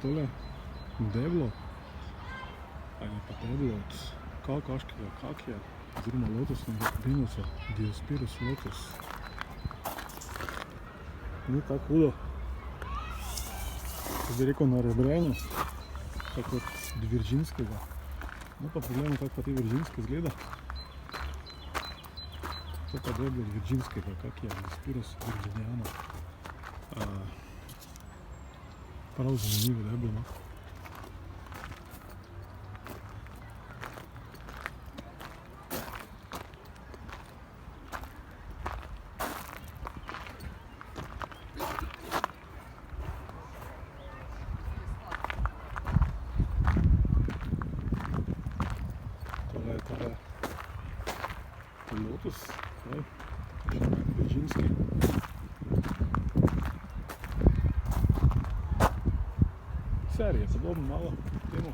tole deblo ali pa deblo od kavkaškega kakija oziroma lotosnega pinusa, Diospirus lotus. Ni tako hudo, ko bi rekel na rebrenju, tako od viržinskega. No pa pogledamo, kako pa te viržinske izgleda. To pa deblo od viržinskega kakija, Diospirus virginiana. Prav zanimivo deblo, no. Tole je tole lotus, viržinski. Serije, podobno malo temu.